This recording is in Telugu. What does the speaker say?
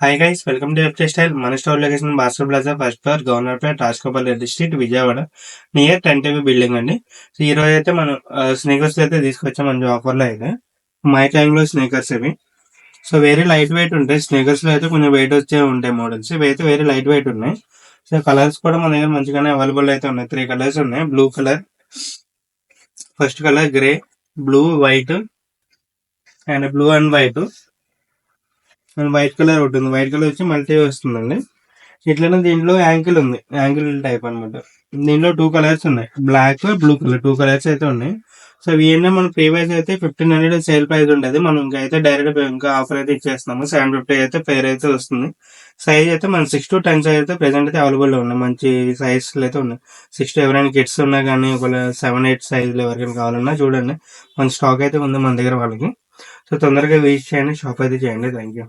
Hi guys, welcome to web style. మన store location Bhaskar plaza, first floor, Governorpet, Rajagopal district, Vijayawada, near 10 building అండి. సో ఈ రోజు అయితే మనం స్నేకర్స్ అయితే తీసుకొచ్చాం మంచి ఆఫర్లో అయితే. మై టైమ్ లో స్నేకర్స్ ఇవి. సో వేరే లైట్ వెయిట్ ఉంటాయి. స్నేకర్స్ లో అయితే కొంచెం వెయిట్ వచ్చే ఉంటాయి మోడల్స్. ఇవి అయితే వేరే లైట్ వెయిట్ ఉన్నాయి. సో కలర్స్ కూడా మన దగ్గర మంచిగానే అవైలబుల్ అయితే ఉన్నాయి. 3 కలర్స్ ఉన్నాయి. Blue colour, first colour grey, blue white and blue and white. And white colour ఒకటి ఉంది. వైట్ కలర్ వచ్చి మల్టీ వస్తుందండి. ఇట్లనే దీంట్లో యాంకిల్ ఉంది, యాంకిల్ టైప్ అన్నమాట. దీంట్లో 2 కలర్స్ ఉన్నాయి, బ్లాక్ బ్లూ కలర్ 2 కలర్స్ అయితే ఉన్నాయి. సో ఇవి ఏంటంటే మన ప్రీవియస్ అయితే 1500 సేల్ ప్రైస్ ఉండేది. మనం ఇంకా అయితే డైరెక్ట్ ఇంకా ఆఫర్ అయితే ఇచ్చేస్తున్నాము. 750 అయితే పేర్ అయితే వస్తుంది. సైజ్ అయితే మన 6 to 10 సైజ్ అయితే ప్రెసెంట్ అయితే అవైలబుల్ ఉన్నాయి. మంచి సైజ్ అయితే ఉన్నాయి. 6 to ఎవరైనా కిడ్స్ ఉన్నా కానీ ఒక 7-8 సైజులు ఎవరికైనా కావాలన్నా చూడండి. మన స్టాక్ అయితే ఉంది మన దగ్గర వాళ్ళకి. సో తొందరగా విజిట్ చేయండి, షాప్ అయితే చేయండి. Thank you.